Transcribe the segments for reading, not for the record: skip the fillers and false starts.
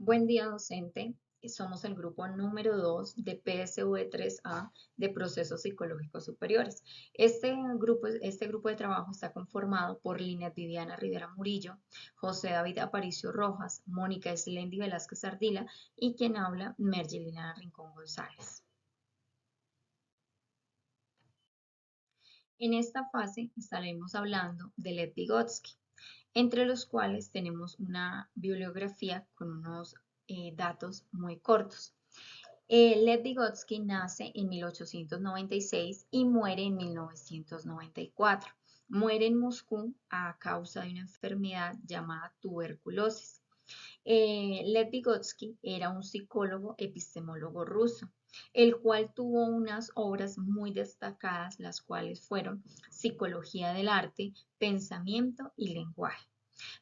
Buen día, docente. Somos el grupo número 2 de PSV3A de Procesos Psicológicos Superiores. Este grupo de trabajo está conformado por Linet Viviana Rivera Murillo, José David Aparicio Rojas, Mónica Eslendi Velázquez Ardila y quien habla, Mergelina Rincón González. En esta fase estaremos hablando de Lev Vygotsky, entre los cuales tenemos una bibliografía con unos datos muy cortos. Lev Vygotsky nace en 1896 y muere en 1994. Muere en Moscú a causa de una enfermedad llamada tuberculosis. Lev Vygotsky era un psicólogo epistemólogo ruso, el cual tuvo unas obras muy destacadas, las cuales fueron Psicología del Arte, Pensamiento y Lenguaje.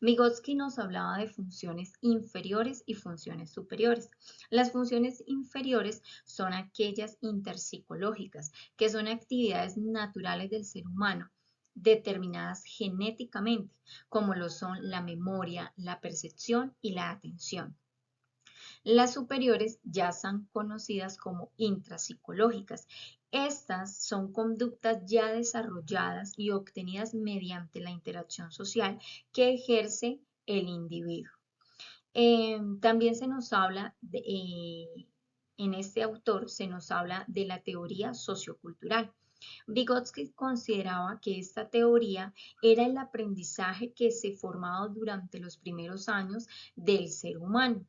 Vygotsky nos hablaba de funciones inferiores y funciones superiores. Las funciones inferiores son aquellas interpsicológicas, que son actividades naturales del ser humano, determinadas genéticamente, como lo son la memoria, la percepción y la atención. Las superiores ya son conocidas como intrapsicológicas. Estas son conductas ya desarrolladas y obtenidas mediante la interacción social que ejerce el individuo. También se nos habla, en este autor se nos habla de la teoría sociocultural. Vygotsky consideraba que esta teoría era el aprendizaje que se formaba durante los primeros años del ser humano,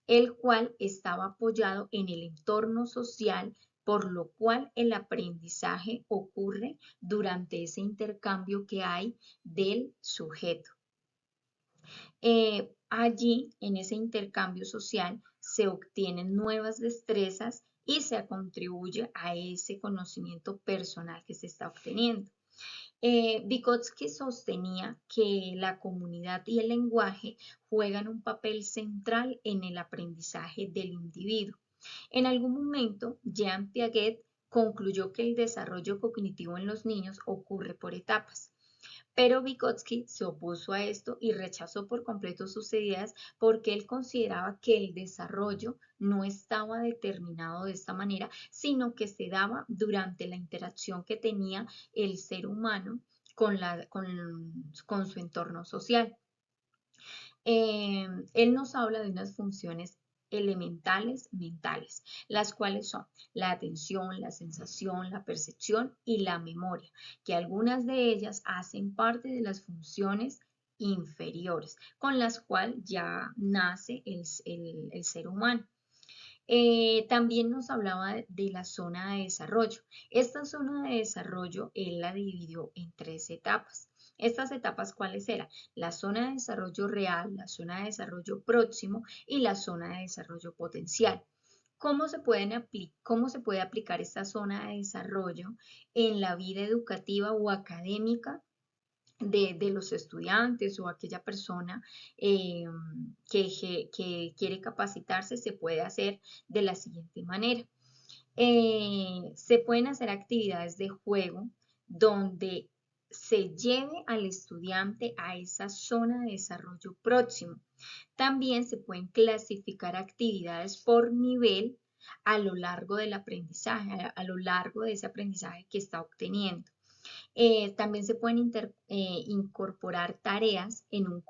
el cual estaba apoyado en el entorno social, por lo cual el aprendizaje ocurre durante ese intercambio que hay del sujeto. Allí, en ese intercambio social, se obtienen nuevas destrezas y se contribuye a ese conocimiento personal que se está obteniendo. Vygotsky sostenía que la comunidad y el lenguaje juegan un papel central en el aprendizaje del individuo. En algún momento, Jean Piaget concluyó que el desarrollo cognitivo en los niños ocurre por etapas. Pero Vygotsky se opuso a esto y rechazó por completo sus ideas porque él consideraba que el desarrollo no estaba determinado de esta manera, sino que se daba durante la interacción que tenía el ser humano con su entorno social. Él nos habla de unas funciones elementales mentales, las cuales son la atención, la sensación, la percepción y la memoria, que algunas de ellas hacen parte de las funciones inferiores, con las cuales ya nace el ser humano. También nos hablaba de la zona de desarrollo. Esta zona de desarrollo él la dividió en tres etapas. Estas etapas, ¿cuáles eran? La zona de desarrollo real, la zona de desarrollo próximo y la zona de desarrollo potencial. ¿Cómo se puede aplicar esta zona de desarrollo en la vida educativa o académica de los estudiantes o aquella persona que quiere capacitarse? Se puede hacer de la siguiente manera. Se pueden hacer actividades de juego donde se lleve al estudiante a esa zona de desarrollo próximo. También se pueden clasificar actividades por nivel a lo largo del aprendizaje, a lo largo de ese aprendizaje que está obteniendo. También se pueden incorporar tareas en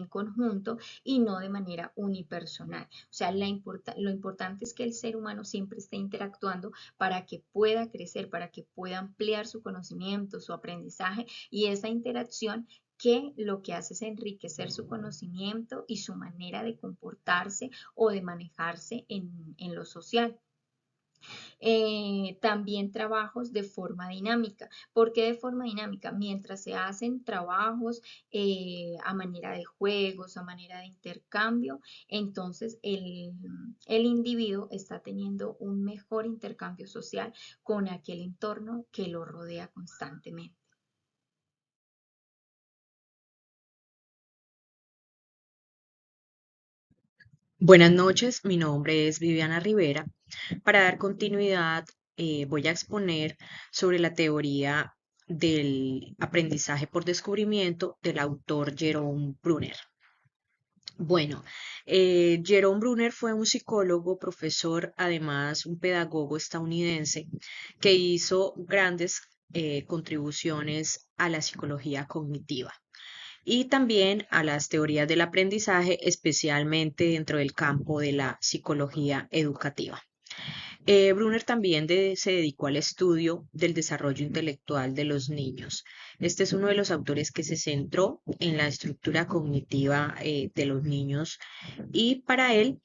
conjunto y no de manera unipersonal. O sea, lo importante es que el ser humano siempre esté interactuando para que pueda crecer, para que pueda ampliar su conocimiento, su aprendizaje, y esa interacción que lo que hace es enriquecer su conocimiento y su manera de comportarse o de manejarse en lo social. También trabajos de forma dinámica. ¿Por qué de forma dinámica? Mientras se hacen trabajos a manera de juegos, a manera de intercambio, entonces el individuo está teniendo un mejor intercambio social con aquel entorno que lo rodea constantemente. Buenas noches, mi nombre es Viviana Rivera. Para dar continuidad, voy a exponer sobre la teoría del aprendizaje por descubrimiento del autor Jerome Brunner. Bueno, Jerome Bruner fue un psicólogo, profesor, además un pedagogo estadounidense que hizo grandes contribuciones a la psicología cognitiva y también a las teorías del aprendizaje, especialmente dentro del campo de la psicología educativa. Brunner también se dedicó al estudio del desarrollo intelectual de los niños. Este es uno de los autores que se centró en la estructura cognitiva de los niños y para él,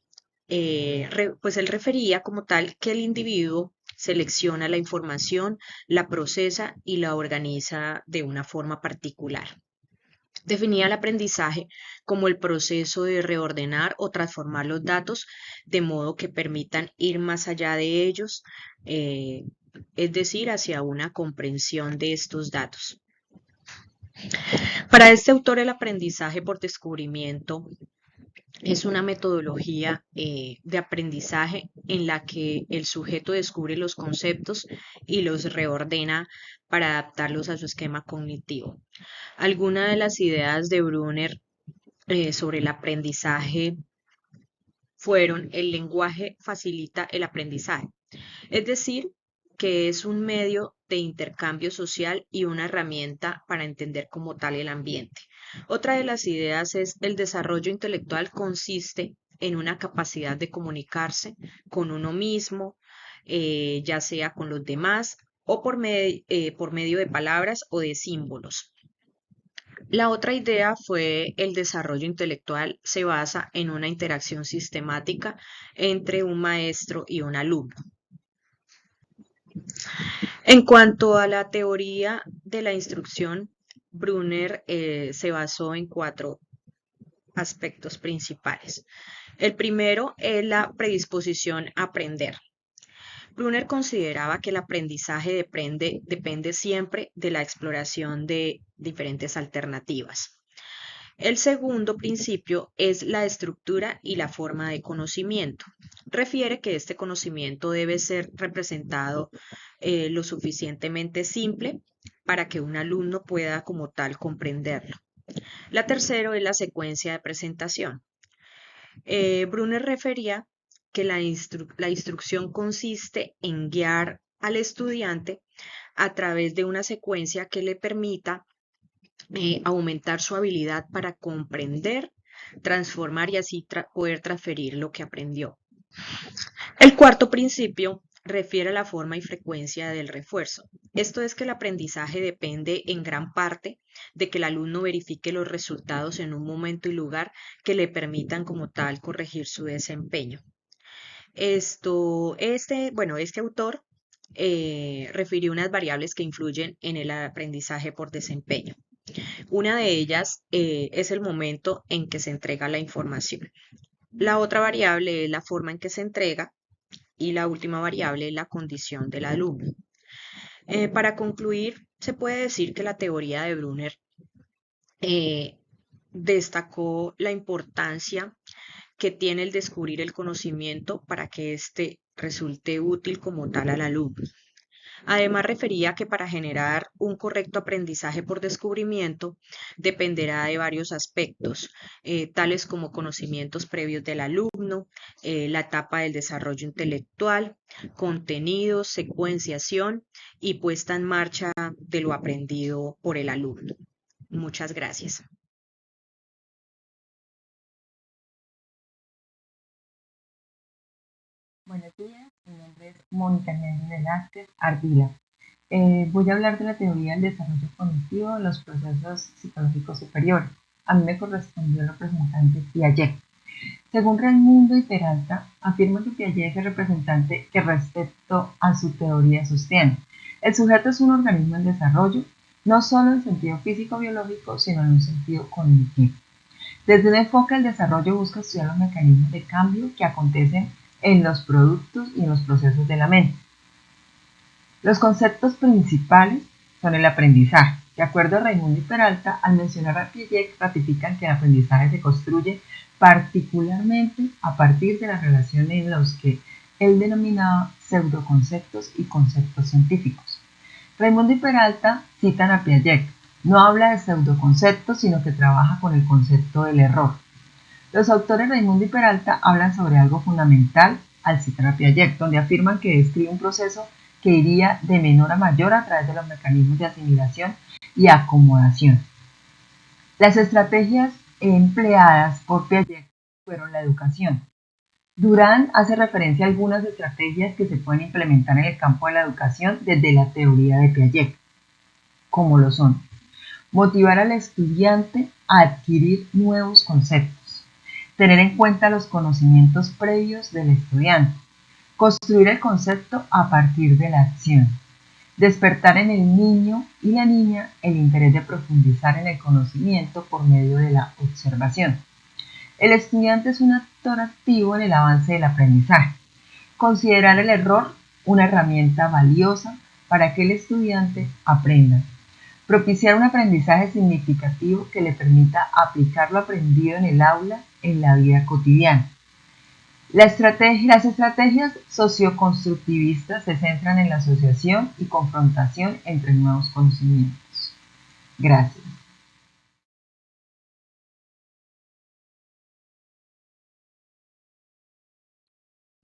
pues él refería como tal que el individuo selecciona la información, la procesa y la organiza de una forma particular. Definía el aprendizaje como el proceso de reordenar o transformar los datos de modo que permitan ir más allá de ellos, eh, es decir, hacia una comprensión de estos datos. Para este autor, el aprendizaje por descubrimiento es una metodología de aprendizaje en la que el sujeto descubre los conceptos y los reordena para adaptarlos a su esquema cognitivo. Algunas de las ideas de Brunner sobre el aprendizaje fueron: el lenguaje facilita el aprendizaje, es decir, que es un medio de intercambio social y una herramienta para entender como tal el ambiente. Otra de las ideas es: el desarrollo intelectual consiste en una capacidad de comunicarse con uno mismo, ya sea con los demás o por medio de palabras o de símbolos. La otra idea fue: el desarrollo intelectual se basa en una interacción sistemática entre un maestro y un alumno. En cuanto a la teoría de la instrucción, Brunner se basó en cuatro aspectos principales. El primero es la predisposición a aprender. Brunner consideraba que el aprendizaje depende siempre de la exploración de diferentes alternativas. El segundo principio es la estructura y la forma de conocimiento. Refiere que este conocimiento debe ser representado lo suficientemente simple para que un alumno pueda como tal comprenderlo. La tercera es la secuencia de presentación. Brunner refería que la instrucción consiste en guiar al estudiante a través de una secuencia que le permita aumentar su habilidad para comprender, transformar y así poder transferir lo que aprendió. El cuarto principio refiere a la forma y frecuencia del refuerzo. Esto es que el aprendizaje depende en gran parte de que el alumno verifique los resultados en un momento y lugar que le permitan como tal corregir su desempeño. Este autor refirió unas variables que influyen en el aprendizaje por desempeño. Una de ellas es el momento en que se entrega la información. La otra variable es la forma en que se entrega y la última variable es la condición del alumno. Para concluir, se puede decir que la teoría de Brunner eh, destacó la importancia que tiene el descubrir el conocimiento para que éste resulte útil como tal al alumno. Además, refería que para generar un correcto aprendizaje por descubrimiento dependerá de varios aspectos, tales como conocimientos previos del alumno, la etapa del desarrollo intelectual, contenidos, secuenciación y puesta en marcha de lo aprendido por el alumno. Muchas gracias. Buenos días, mi nombre es Mónica Hernández Velázquez Ardila. Voy a hablar de la teoría del desarrollo cognitivo de los procesos psicológicos superiores. A mí me correspondió el representante Piaget. Según Raimundo y Peralta, afirma que Piaget es el representante que respecto a su teoría sostiene. El sujeto es un organismo en desarrollo, no solo en sentido físico-biológico, sino en un sentido cognitivo. Desde un enfoque, el desarrollo busca estudiar los mecanismos de cambio que acontecen en los productos y en los procesos de la mente. Los conceptos principales son el aprendizaje. De acuerdo a Raimundo y Peralta, al mencionar a Piaget, ratifican que el aprendizaje se construye particularmente a partir de la relación en los que él denominaba pseudoconceptos y conceptos científicos. Raimundo y Peralta citan a Piaget. No habla de pseudoconceptos, sino que trabaja con el concepto del error. Los autores Raimundo y Peralta hablan sobre algo fundamental al citar a Piaget, donde afirman que describe un proceso que iría de menor a mayor a través de los mecanismos de asimilación y acomodación. Las estrategias empleadas por Piaget fueron la educación. Durán hace referencia a algunas estrategias que se pueden implementar en el campo de la educación desde la teoría de Piaget, como lo son: motivar al estudiante a adquirir nuevos conceptos, tener en cuenta los conocimientos previos del estudiante, construir el concepto a partir de la acción, despertar en el niño y la niña el interés de profundizar en el conocimiento por medio de la observación. El estudiante es un actor activo en el avance del aprendizaje. Considerar el error una herramienta valiosa para que el estudiante aprenda. Propiciar un aprendizaje significativo que le permita aplicar lo aprendido en el aula en la vida cotidiana. Las estrategias socioconstructivistas se centran en la asociación y confrontación entre nuevos conocimientos. Gracias.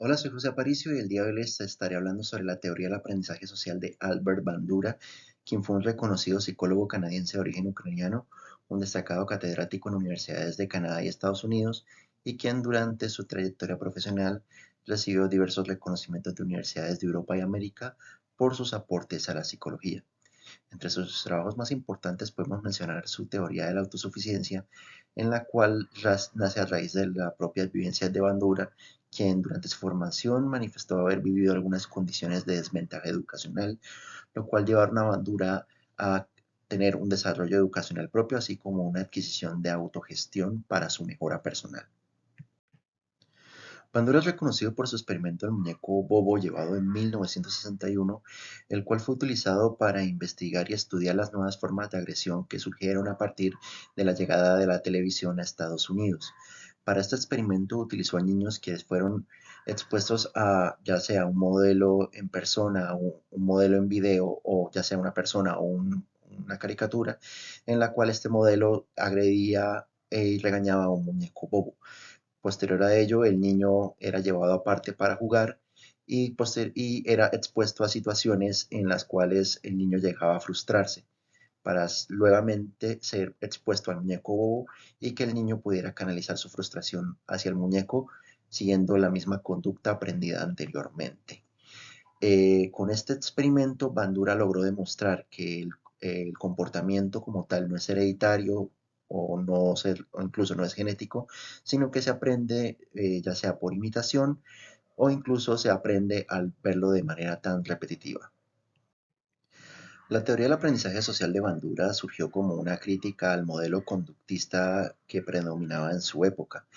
Hola, soy José Aparicio y el día de hoy les estaré hablando sobre la teoría del aprendizaje social de Albert Bandura, quien fue un reconocido psicólogo canadiense de origen ucraniano, un destacado catedrático en universidades de Canadá y Estados Unidos, y quien durante su trayectoria profesional recibió diversos reconocimientos de universidades de Europa y América por sus aportes a la psicología. Entre sus trabajos más importantes podemos mencionar su teoría de la autosuficiencia, en la cual nace a raíz de las propias vivencias de Bandura, quien durante su formación manifestó haber vivido algunas condiciones de desventaja educacional, lo cual llevaron a Bandura a tener un desarrollo educacional propio, así como una adquisición de autogestión para su mejora personal. Bandura es reconocido por su experimento del muñeco Bobo llevado en 1961, el cual fue utilizado para investigar y estudiar las nuevas formas de agresión que surgieron a partir de la llegada de la televisión a Estados Unidos. Para este experimento utilizó a niños que fueron expuestos a ya sea un modelo en persona, o un modelo en video, o ya sea una persona o una caricatura, en la cual este modelo agredía y regañaba a un muñeco bobo. Posterior a ello, el niño era llevado aparte para jugar y era expuesto a situaciones en las cuales el niño llegaba a frustrarse, para nuevamente ser expuesto al muñeco bobo y que el niño pudiera canalizar su frustración hacia el muñeco, siguiendo la misma conducta aprendida anteriormente. Con este experimento, Bandura logró demostrar que el comportamiento como tal no es hereditario o incluso no es genético, sino que se aprende ya sea por imitación o incluso se aprende al verlo de manera tan repetitiva. La teoría del aprendizaje social de Bandura surgió como una crítica al modelo conductista que predominaba en su época,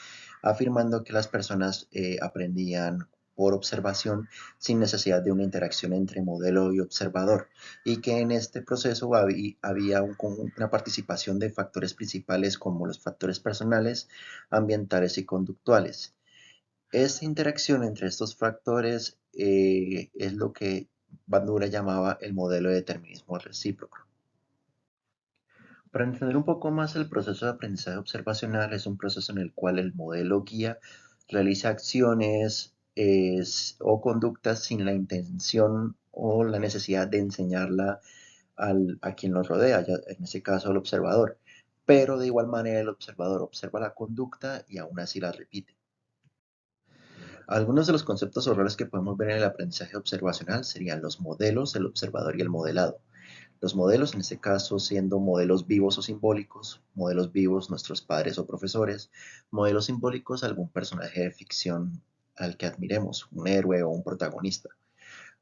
afirmando que las personas aprendían por observación sin necesidad de una interacción entre modelo y observador, y que en este proceso había una participación de factores principales como los factores personales, ambientales y conductuales. Esta interacción entre estos factores es lo que Bandura llamaba el modelo de determinismo recíproco. Para entender un poco más el proceso de aprendizaje observacional, es un proceso en el cual el modelo guía realiza acciones o conductas sin la intención o la necesidad de enseñarla a quien lo rodea, en este caso al observador. Pero de igual manera el observador observa la conducta y aún así la repite. Algunos de los conceptos o roles que podemos ver en el aprendizaje observacional serían los modelos, el observador y el modelado. Los modelos, en este caso, siendo modelos vivos o simbólicos, modelos vivos nuestros padres o profesores, modelos simbólicos algún personaje de ficción al que admiremos, un héroe o un protagonista.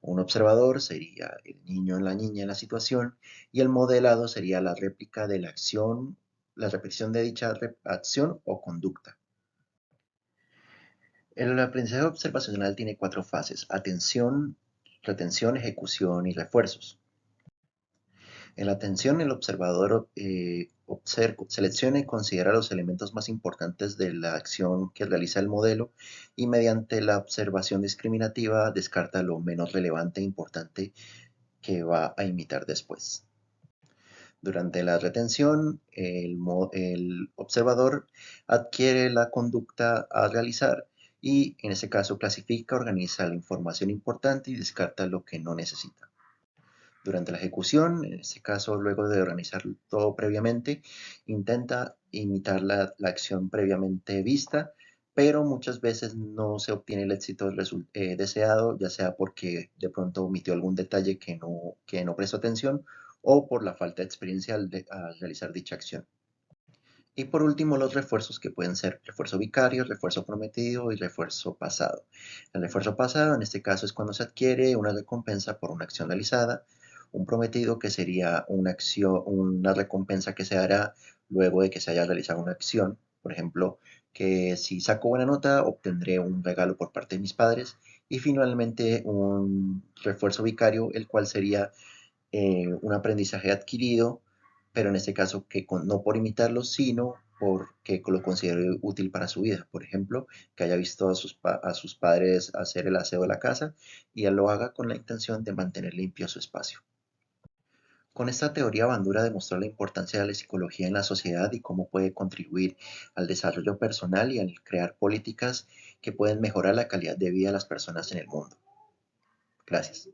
Un observador sería el niño o la niña en la situación y el modelado sería la réplica de la acción, la repetición de dicha acción o conducta. El aprendizaje observacional tiene 4 fases: atención, retención, ejecución y refuerzos. En la atención, el observador selecciona y considera los elementos más importantes de la acción que realiza el modelo y mediante la observación discriminativa descarta lo menos relevante e importante que va a imitar después. Durante la retención, el observador adquiere la conducta a realizar y en ese caso clasifica, organiza la información importante y descarta lo que no necesita. Durante la ejecución, en este caso luego de organizar todo previamente, intenta imitar la acción previamente vista, pero muchas veces no se obtiene el éxito deseado, ya sea porque de pronto omitió algún detalle que no prestó atención o por la falta de experiencia al realizar dicha acción. Y por último, los refuerzos que pueden ser refuerzo vicario, refuerzo prometido y refuerzo pasado. El refuerzo pasado en este caso es cuando se adquiere una recompensa por una acción realizada, un prometido que sería una recompensa que se hará luego de que se haya realizado una acción. Por ejemplo, que si saco buena nota obtendré un regalo por parte de mis padres. Y finalmente un refuerzo vicario, el cual sería un aprendizaje adquirido, pero en este caso no por imitarlo, sino porque lo considere útil para su vida. Por ejemplo, que haya visto a sus padres hacer el aseo de la casa y él lo haga con la intención de mantener limpio su espacio. Con esta teoría, Bandura demostró la importancia de la psicología en la sociedad y cómo puede contribuir al desarrollo personal y al crear políticas que pueden mejorar la calidad de vida de las personas en el mundo. Gracias.